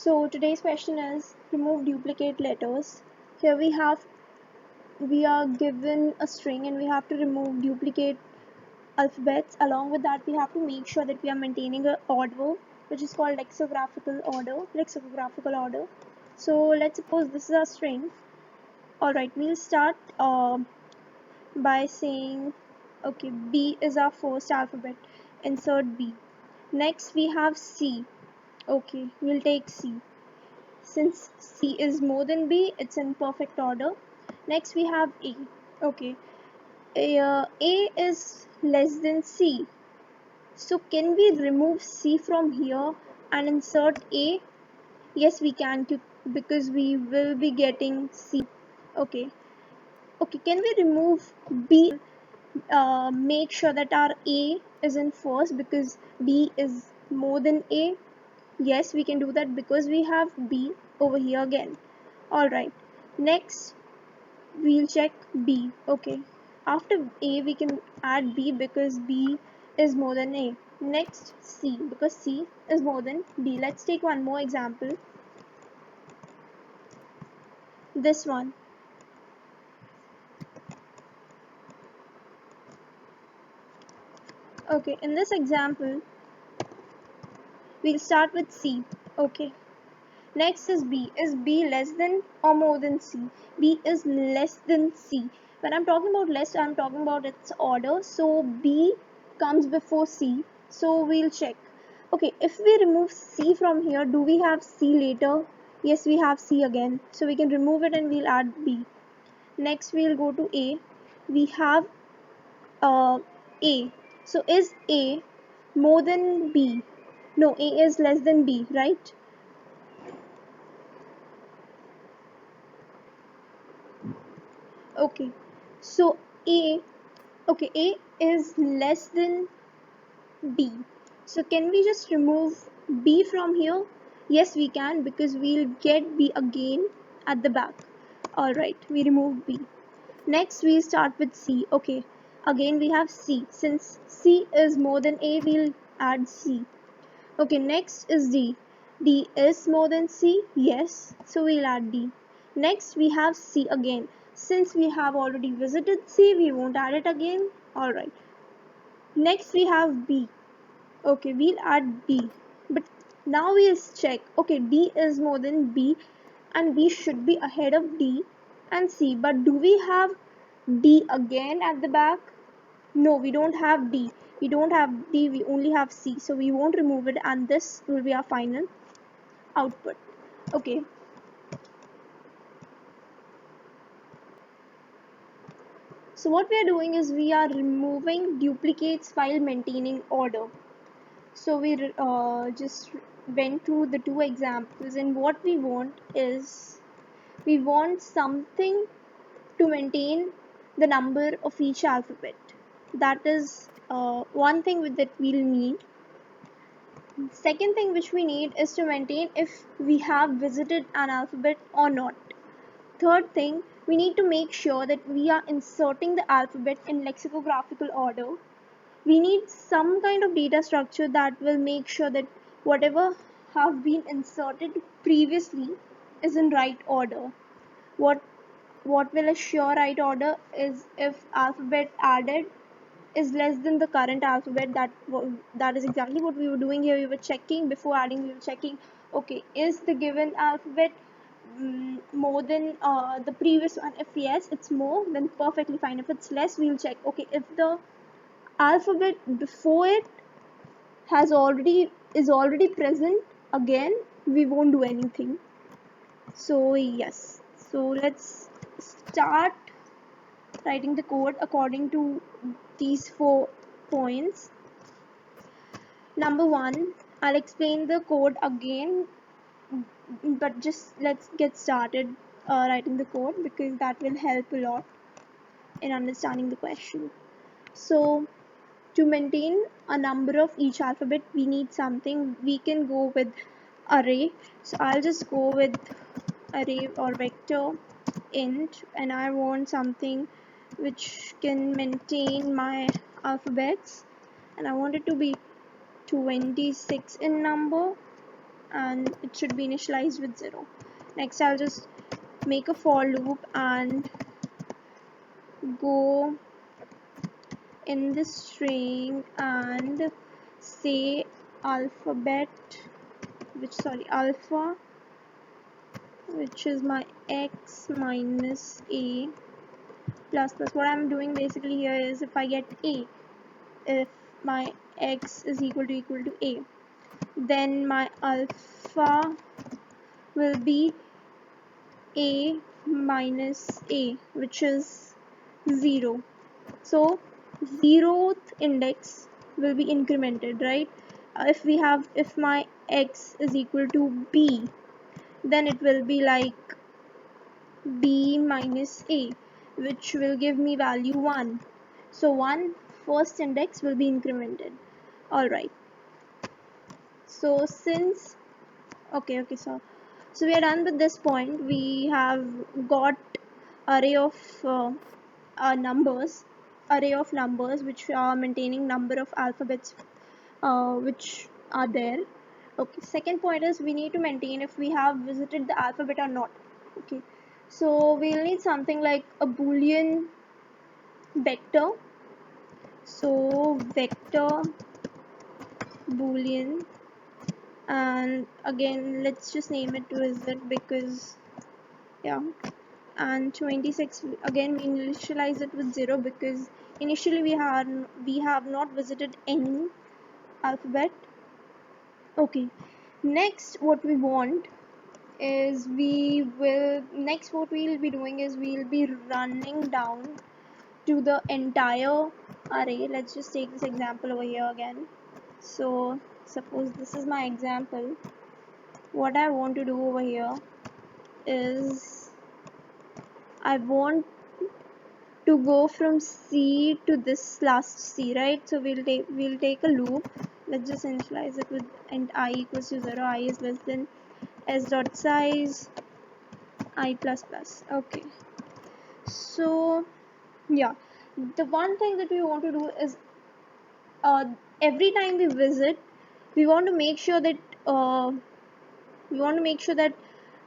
So today's question is remove duplicate letters. Here we are given a string and we have to remove duplicate alphabets. Along with that, we have to make sure that we are maintaining an order which is called lexicographical order. So let's suppose this is a string. Alright, we'll start by saying okay, B is our first alphabet. Insert B. Next we have C. Okay, we'll take C. Since C is more than B, it's in perfect order. Next we have A. Okay, A is less than C. So can we remove C from here and insert A? Yes, we can, because we will be getting C. Okay. Okay, can we remove B? Make sure that our A is in first because B is more than A. Yes, we can do that because we have B over here again. Alright, next we'll check B. Okay, after A we can add B because B is more than A. Next C because C is more than B. Let's take one more example. This one. Okay, in this example we'll start with C. Okay, next is B. Is B less than or more than C? B is less than C. When I'm talking about less, I'm talking about its order. So B comes before C. So we'll check. Okay, if we remove C from here, do we have C later? Yes, we have C again. So we can remove it and we'll add B. Next, we'll go to A. We have A. So is A more than B? No, A is less than B, right? Okay, so A is less than B. So can we just remove B from here? Yes, we can because we'll get B again at the back. Alright, we remove B. Next, we start with C. Okay, again we have C. Since C is more than A, we'll add C. Okay, next is D. D is more than C? Yes, so we'll add D. Next, we have C again. Since we have already visited C, we won't add it again. Alright. Next, we have B. Okay, we'll add B. But now we'll check. Okay, D is more than B and B should be ahead of D and C. But do we have D again at the back? No, we don't have D. We don't have D, we only have C. So we won't remove it and this will be our final output. Okay. So what we are doing is we are removing duplicates while maintaining order. So we just went through the two examples and what we want is we want something to maintain the number of each alphabet. That is one thing that we'll need. Second thing which we need is to maintain if we have visited an alphabet or not. Third thing, we need to make sure that we are inserting the alphabet in lexicographical order. We need some kind of data structure that will make sure that whatever have been inserted previously is in right order. What will assure right order is if alphabet added is less than the current alphabet. That is exactly what we were doing here. We were checking before adding. We were checking, okay, is the given alphabet more than the previous one? If yes, it's more, then perfectly fine. If it's less, we'll check. Okay, if the alphabet before it is already present, again we won't do anything. So yes, so let's start writing the code according to these 4 points. Number 1, I'll explain the code again, but just let's get started writing the code because that will help a lot in understanding the question. So to maintain a number of each alphabet, we need something. We can go with array. So I'll just go with array or vector int, and I want something which can maintain my alphabets, and I want it to be 26 in number, and it should be initialized with 0. Next I'll just make a for loop and go in the string and say alpha, which is my x minus a plus. What I'm doing basically here is, if I get a, if my x is equal to a, then my alpha will be a minus a, which is 0. So 0th index will be incremented, right? If my x is equal to b, then it will be like b minus a, which will give me value 1. So first index will be incremented. Alright, so since so we are done with this point. We have got array of numbers which are maintaining number of alphabets which are there. Okay, second point is we need to maintain if we have visited the alphabet or not. Okay, so we'll need something like a boolean vector. So vector boolean, and again let's just name it visit, because yeah, and 26 again we initialize it with 0 because initially we have not visited any alphabet. Okay, next what we want is what we'll be doing is we'll be running down to the entire array. Let's just take this example over here again. So suppose this is my example. What I want to do over here is I want to go from C to this last C, right? So we'll take a loop. Let's just initialize it with int I equals to 0. I is less than s dot size I plus plus. Okay, so yeah, the one thing that we want to do is every time we visit, we want to make sure that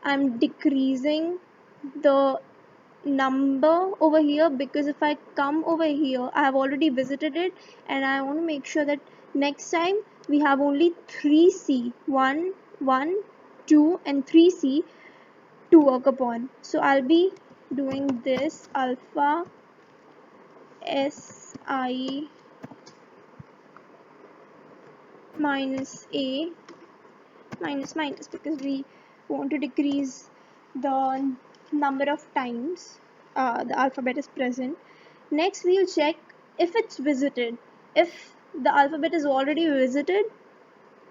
I'm decreasing the number over here, because if I come over here, I have already visited it, and I want to make sure that next time we have only 3C, 1, 1, 2 and 3C to work upon. So I'll be doing this alpha si minus a minus minus, because we want to decrease the number of times the alphabet is present. Next we'll check if it's visited. If the alphabet is already visited,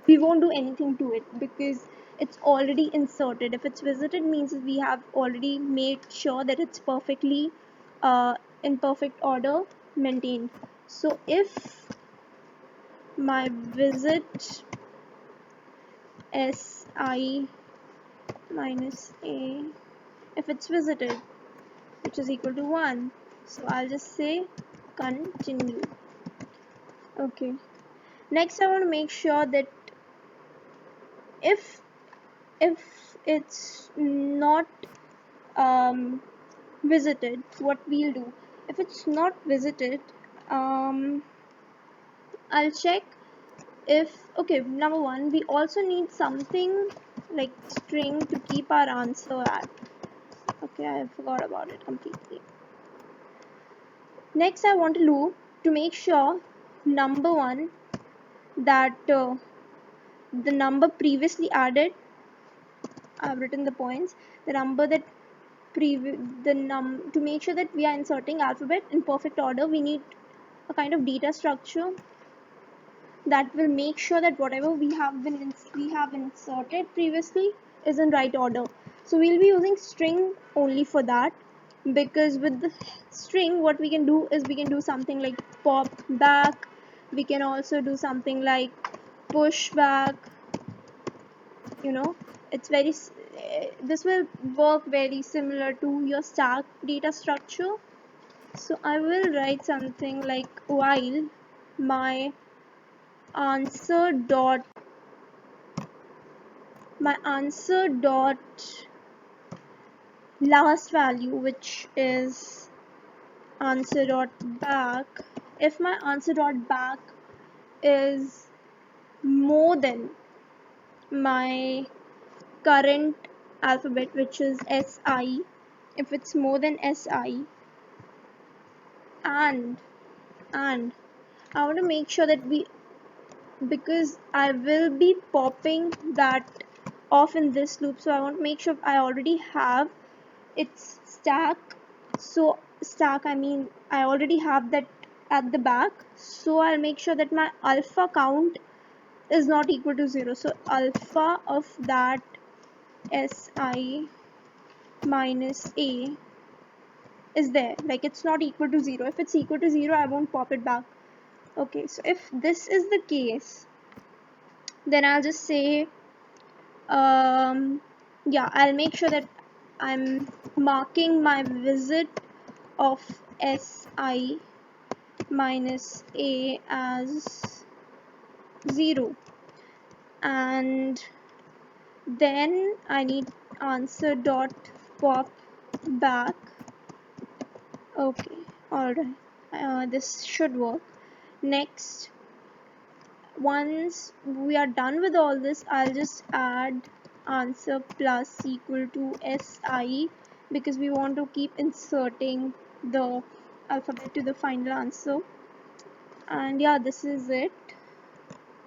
we won't do anything to it because it's already inserted. If it's visited, means we have already made sure that it's perfectly in perfect order maintained. So if my visit si minus a, if it's visited, which is equal to 1, so I'll just say continue. Okay, next I want to make sure that if it's not visited, what we'll do, if it's not visited, I'll check if, okay, number one, we also need something like string to keep our answer at. Okay, I forgot about it completely. Next I want a loop to make sure, number one, that the number previously added, I've written the points, the number that to make sure that we are inserting alphabet in perfect order, we need a kind of data structure that will make sure that whatever we have inserted previously is in right order. So we'll be using string only for that, because with the string what we can do is we can do something like pop back, we can also do something like push back, you know, it's very this will work very similar to your stack data structure. So I will write something like while my answer dot my answer dot last value, which is answer dot back, if my answer dot back is more than my current alphabet, which is SI, if it's more than SI, and I want to make sure that because I will be popping that off in this loop, so I want to make sure I already have its stack. So stack, I mean I already have that at the back, so I'll make sure that my alpha count is not equal to 0. So alpha of that SI minus A is there, like it's not equal to 0. If it's equal to 0, I won't pop it back. Okay, so if this is the case, then I'll just say yeah, I'll make sure that I'm marking my visit of SI minus A as 0, and then I need answer dot pop back. Okay, alright, this should work. Next, once we are done with all this, I'll just add answer plus equal to SI, because we want to keep inserting the alphabet to the final answer. And yeah, this is it.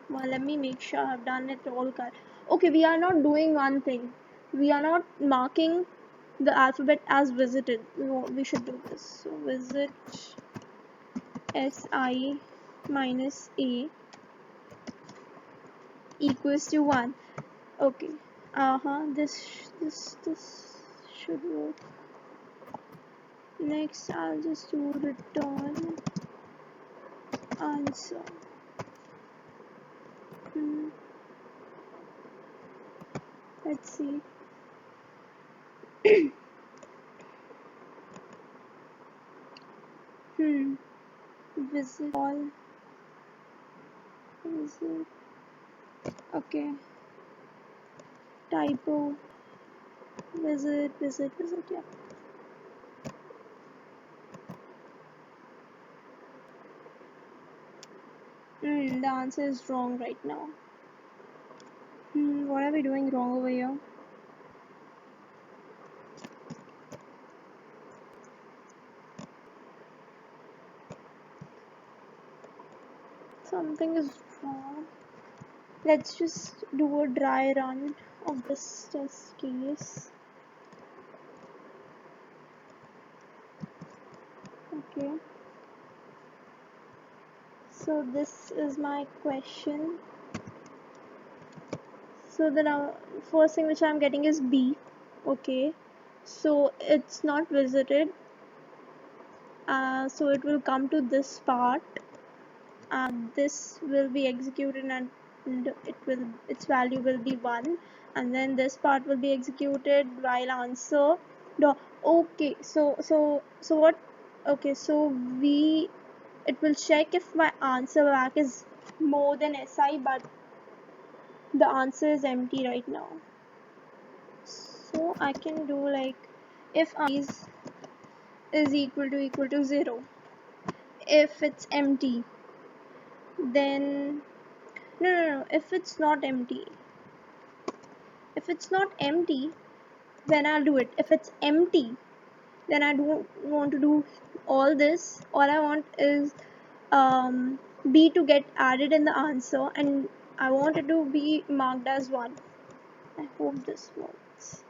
Well, let me make sure I've done it all correct. Okay, we are not doing one thing. We are not marking the alphabet as visited. We should do this. So visit SI minus A equals to 1. Okay. This should work. Next, I'll just do return answer. Let's see. Visit all. Visit. Okay. Typo. Visit. Yeah. The answer is wrong right now. What are we doing wrong over here? Something is wrong. Let's just do a dry run of this test case. Okay. So this is my question. So the first thing which I'm getting is B. Okay. So it's not visited. So it will come to this part, and this will be executed, and its value will be 1, and then this part will be executed while answer okay, so what, okay, so it will check if my answer back is more than SI, but the answer is empty right now. So I can do like, if is equal to 0, if it's empty, then no, if it's not empty, then I'll do it. If it's empty, then I don't want to do all this. All I want is B to get added in the answer, and I want it to be marked as 1. I hope this works.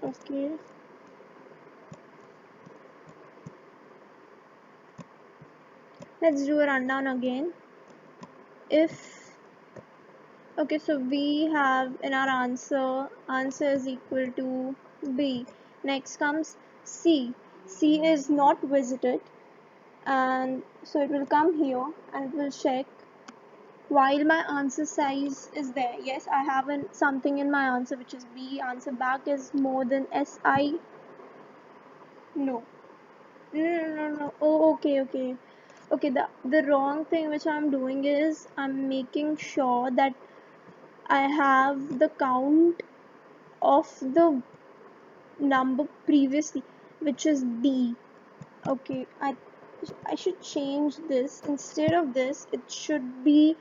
Okay. Let's do a rundown again. Okay, so we have in our answer is equal to B. Next comes C. C is not visited, and so it will come here and it will check while my answer size is there. Yes, I have something in my answer which is B. Answer back is more than SI. No. Oh, okay. okay, the wrong thing which I'm doing is I'm making sure that I have the count of the number previously, which is B. Okay, I should change this. Instead of this, it should be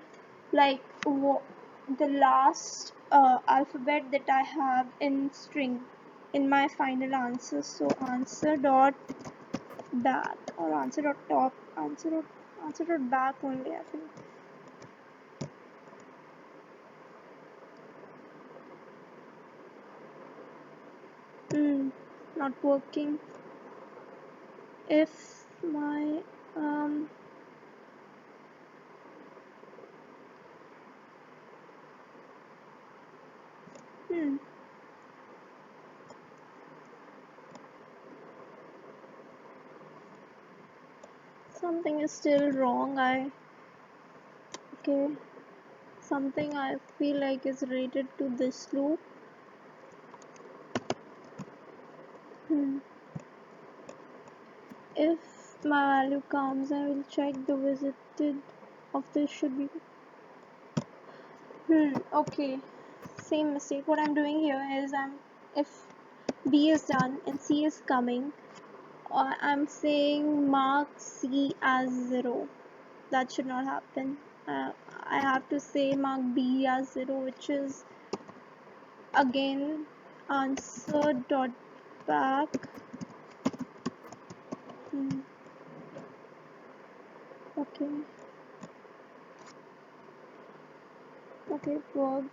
like the last alphabet that I have in string in my final answer. So answer dot back or answer dot top, answer dot back only, I think. Not working. If my um hmm, something is still wrong. Okay, something I feel like is related to this loop. If my value comes, I will check the visited of this should be. Okay, same mistake. What I'm doing here is if B is done and C is coming, I'm saying mark C as 0. That should not happen. I have to say mark B as 0, which is again answer dot back. Okay, okay, it worked.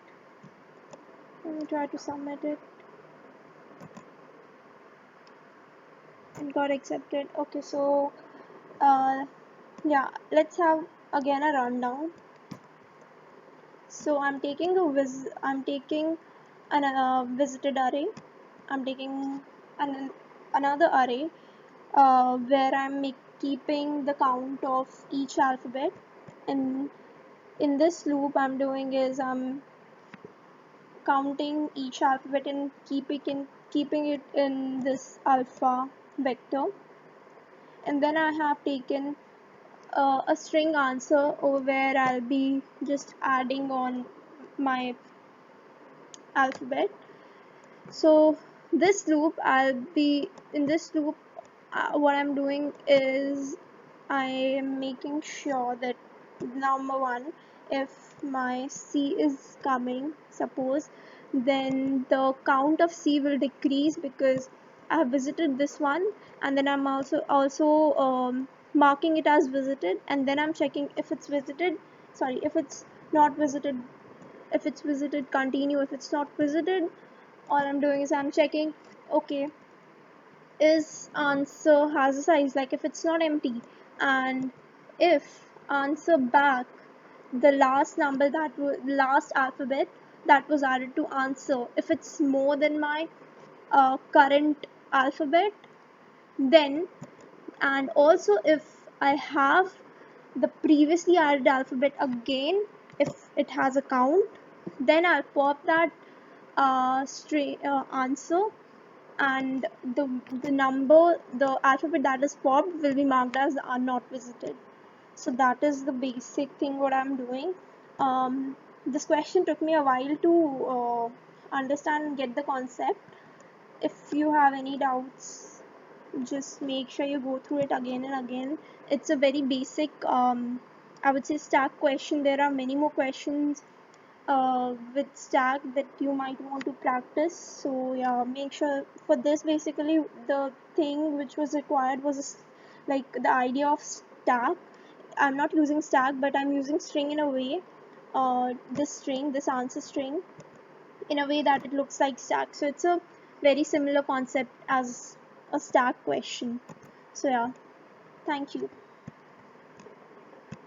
Let me try to submit it. And got accepted. Okay, so yeah, let's have again a rundown. So I'm taking an visited array. I'm taking another array where I'm keeping the count of each alphabet, and in this loop I'm doing is I'm counting each alphabet and keeping it in this alpha vector, and then I have taken a string answer over where I'll be just adding on my alphabet. So this loop, in this loop, what I'm doing is I am making sure that number one, if my C is coming, suppose, then the count of C will decrease because I have visited this one, and then I'm also marking it as visited, and then I'm checking if it's visited. Sorry, if it's not visited. If it's visited, continue. If it's not visited, all I'm doing is I'm checking, okay, is answer has a size, like if it's not empty, and if answer back the last number that was last alphabet that was added to answer, if it's more than my current alphabet, then, and also if I have the previously added alphabet again, if it has a count, then I'll pop that answer, and the alphabet that is popped will be marked as are not visited. So that is the basic thing what I'm doing. This question took me a while to understand and get the concept. If you have any doubts, just make sure you go through it again and again. It's a very basic, I would say, stack question. There are many more questions with stack that you might want to practice. So yeah, make sure for this, basically the thing which was required was like the idea of stack. I'm not using stack, but I'm using string in a way, this answer string, in a way that it looks like stack. So it's a very similar concept as a stack question. So yeah, thank you.